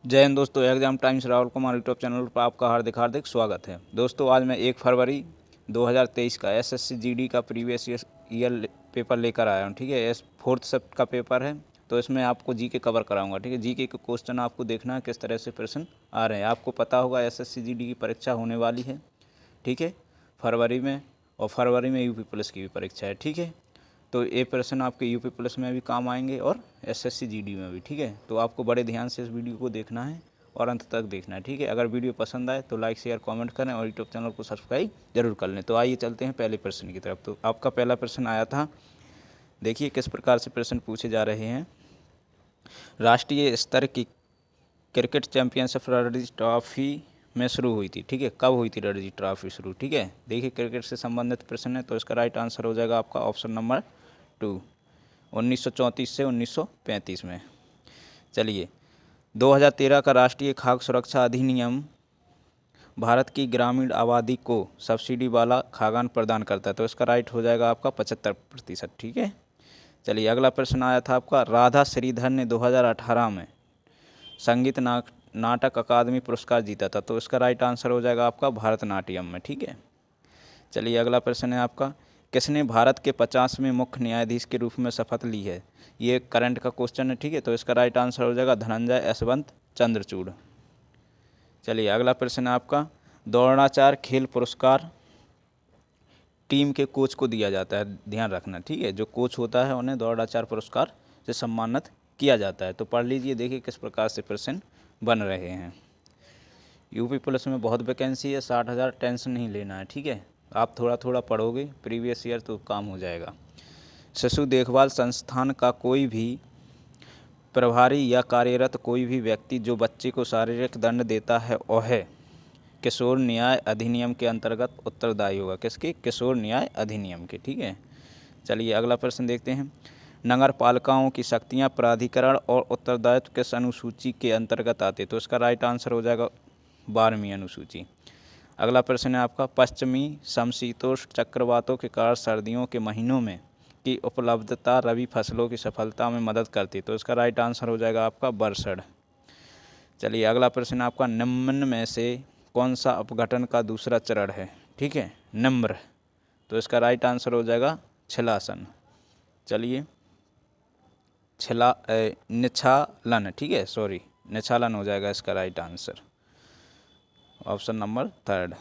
जय हिंद दोस्तों, exam times Rahul Kumar YouTube channel पर आपका हार्दिक हार्दिक स्वागत है। दोस्तों आज मैं 1 फरवरी 2023 का एसएससी जीडी का प्रीवियस ईयर पेपर लेकर आया हूँ। ठीक है, एस फोर्थ शिफ्ट का पेपर है, तो इसमें आपको जीके कवर कराऊंगा। ठीक है, जीके के क्वेश्चन आपको देखना है किस तरह से प्रश्न आ रहे हैं। आपको पता होगा एसएससी जीडी की परीक्षा होने वाली है, ठीक है, फरवरी में, और फरवरी में यूपी पुलिस की भी परीक्षा है। ठीक है, तो ये प्रश्न आपके यूपी पुलिस में भी काम आएंगे और एसएससी जीडी में भी। ठीक है, तो आपको बड़े ध्यान से इस वीडियो को देखना है और अंत तक देखना है। ठीक है, अगर वीडियो पसंद आए तो लाइक शेयर कमेंट करें और यूट्यूब चैनल को सब्सक्राइब जरूर कर लें। तो आइए चलते हैं पहले प्रश्न की तरफ। तो आपका पहला प्रश्न आया था, देखिए किस प्रकार से प्रश्न पूछे जा रहे हैं। राष्ट्रीय स्तर की क्रिकेट चैंपियनशिप रणजी ट्रॉफी में शुरू हुई थी। ठीक है, कब हुई थी रणजी ट्रॉफी शुरू? ठीक है, देखिए क्रिकेट से संबंधित प्रश्न है, तो इसका राइट आंसर हो जाएगा आपका ऑप्शन नंबर 2, 1934 से 1935 में। चलिए, 2013 का राष्ट्रीय खाद्य सुरक्षा अधिनियम भारत की ग्रामीण आबादी को सब्सिडी वाला खाद्यान्न प्रदान करता है, तो इसका राइट हो जाएगा आपका 75%। ठीक है, चलिए अगला प्रश्न आया था आपका, राधा श्रीधर ने 2018 में संगीत नाटक अकादमी पुरस्कार जीता था, तो इसका राइट आंसर हो जाएगा आपका भरतनाट्यम में। ठीक है, चलिए अगला प्रश्न है आपका, किसने भारत के 50वें मुख्य न्यायाधीश के रूप में शपथ ली है? ये करंट का क्वेश्चन है। ठीक है, तो इसका राइट आंसर हो जाएगा धनंजय यशवंत चंद्रचूड़। चलिए अगला प्रश्न है आपका, द्रोणाचार्य खेल पुरस्कार टीम के कोच को दिया जाता है, ध्यान रखना। ठीक है, जो कोच होता है उन्हें द्रोणाचार्य पुरस्कार से सम्मानित किया जाता है। तो पढ़ लीजिए, देखिए किस प्रकार से प्रश्न बन रहे हैं। यूपी पुलिस में बहुत वैकेंसी है, 60,000, टेंशन नहीं लेना है। ठीक है, आप थोड़ा थोड़ा पढ़ोगे प्रीवियस ईयर तो काम हो जाएगा। शिशु देखभाल संस्थान का कोई भी प्रभारी या कार्यरत कोई भी व्यक्ति जो बच्चे को शारीरिक दंड देता है वह है किशोर न्याय अधिनियम के अंतर्गत उत्तरदायी होगा। किसके? किशोर न्याय अधिनियम के। ठीक है, चलिए अगला प्रश्न देखते हैं, नगर पालिकाओं की शक्तियां प्राधिकरण और उत्तरदायित्व किस अनुसूची के अंतर्गत आते? तो इसका राइट आंसर हो जाएगा 12वीं अनुसूची। अगला प्रश्न है आपका, पश्चिमी समशीतोष्ण चक्रवातों के कारण सर्दियों के महीनों में की उपलब्धता रबी फसलों की सफलता में मदद करती, तो इसका राइट आंसर हो जाएगा आपका बरसड़। चलिए अगला प्रश्न आपका, निम्न में से कौन सा अपघटन का दूसरा चरण है? ठीक है, नम्र, तो इसका राइट आंसर हो जाएगा छिलासन। चलिए निछालन, ठीक है, सॉरी, निछालन हो जाएगा इसका राइट आंसर, ऑप्शन नंबर 3।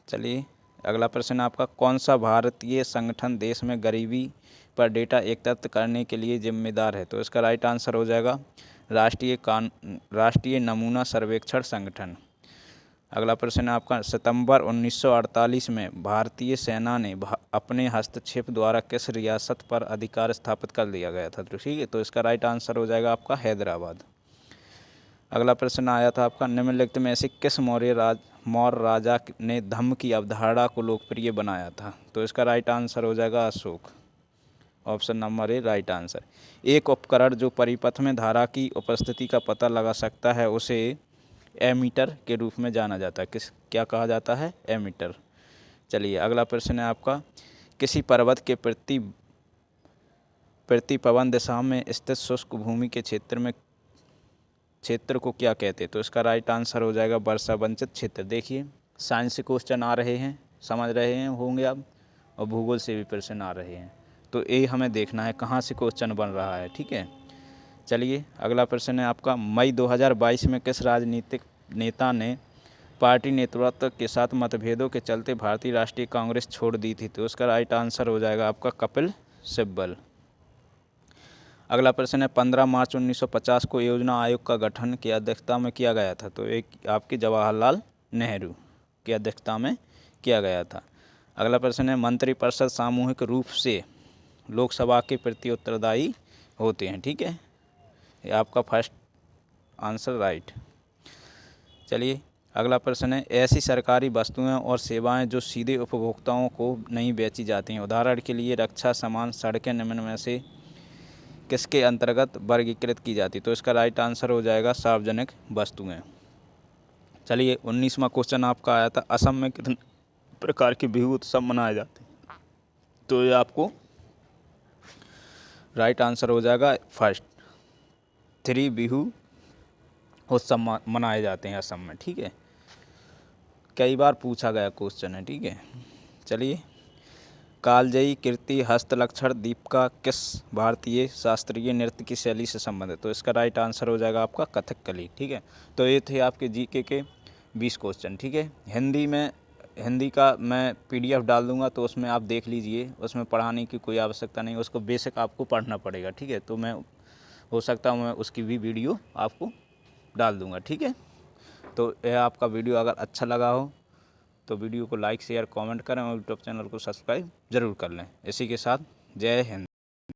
चलिए अगला प्रश्न आपका, कौन सा भारतीय संगठन देश में गरीबी पर डेटा एकत्र करने के लिए जिम्मेदार है? तो इसका राइट आंसर हो जाएगा राष्ट्रीय नमूना सर्वेक्षण संगठन। अगला प्रश्न है आपका, सितंबर 1948 में भारतीय सेना ने अपने हस्तक्षेप द्वारा किस रियासत पर अधिकार स्थापित कर दिया गया था? तो ठीक है, तो इसका राइट आंसर हो जाएगा आपका हैदराबाद। अगला प्रश्न आया था आपका, निम्नलिखित में से किस मौर्य राजा ने धम्म की अवधारणा को लोकप्रिय बनाया था? तो इसका राइट आंसर हो जाएगा Ashok, option number A right answer. एक उपकरण जो परिपथ में धारा की उपस्थिति का पता लगा सकता है उसे एमीटर के रूप में जाना जाता है। क्या कहा जाता है? एमीटर। चलिए अगला प्रश्न है आपका, किसी पर्वत के प्रतिपवन दिशा में स्थित शुष्क भूमि के क्षेत्र को क्या कहते हैं? तो इसका राइट आंसर हो जाएगा वर्षा वंचित क्षेत्र। देखिए साइंस से क्वेश्चन आ रहे हैं, समझ रहे हैं होंगे आप, और भूगोल से भी प्रश्न आ रहे हैं, तो ये हमें देखना है कहाँ से क्वेश्चन बन रहा है। ठीक है, चलिए अगला प्रश्न है आपका, मई 2022 में किस राजनीतिक नेता ने पार्टी नेतृत्व के साथ मतभेदों के चलते भारतीय राष्ट्रीय कांग्रेस छोड़ दी थी? तो उसका राइट आंसर हो जाएगा आपका कपिल सिब्बल। अगला प्रश्न है, 15 मार्च 1950 को योजना आयोग का गठन की अध्यक्षता में किया गया था? तो एक आपके जवाहरलाल नेहरू की अध्यक्षता में किया गया था। अगला प्रश्न है, मंत्रिपरिषद सामूहिक रूप से लोकसभा के प्रति उत्तरदायी होते हैं? ठीक है, ये आपका फर्स्ट आंसर राइट। चलिए अगला प्रश्न है, ऐसी सरकारी वस्तुएं और सेवाएं जो सीधे उपभोक्ताओं को नहीं बेची जाती हैं, उदाहरण के लिए रक्षा सामान, सड़कें, निम्न में से किसके अंतर्गत वर्गीकृत की जाती? तो इसका राइट आंसर हो जाएगा सार्वजनिक वस्तुएं। चलिए 19वां क्वेश्चन आपका आया था, असम में कितने प्रकार के बिहू उत्सव मनाए जाते हैं? तो ये आपको राइट आंसर हो जाएगा फर्स्ट, 3 बिहू उत्सव मनाए जाते हैं असम में, ठीक है। कई बार पूछा गया क्वेश्चन है, ठीक है। चलिए, कालजयी कृति हस्तलक्षण दीपिका किस भारतीय शास्त्रीय नृत्य की शैली से संबंधित है? तो इसका राइट आंसर हो जाएगा आपका कथकली, ठीक है। तो ये थे आपके जीके के 20 क्वेश्चन, ठीक है। हिंदी का मैं PDF डाल दूंगा, तो उसमें आप देख लीजिए, उसमें पढ़ाने की कोई आवश्यकता नहीं, उसको बेसिक आपको पढ़ना पड़ेगा, ठीक है। तो मैं हो सकता हूँ मैं उसकी भी वीडियो आपको डाल दूंगा, ठीक है। तो यह आपका वीडियो अगर अच्छा लगा हो तो वीडियो को लाइक शेयर कमेंट करें और यूट्यूब चैनल को सब्सक्राइब ज़रूर कर लें। इसी के साथ जय हिंद।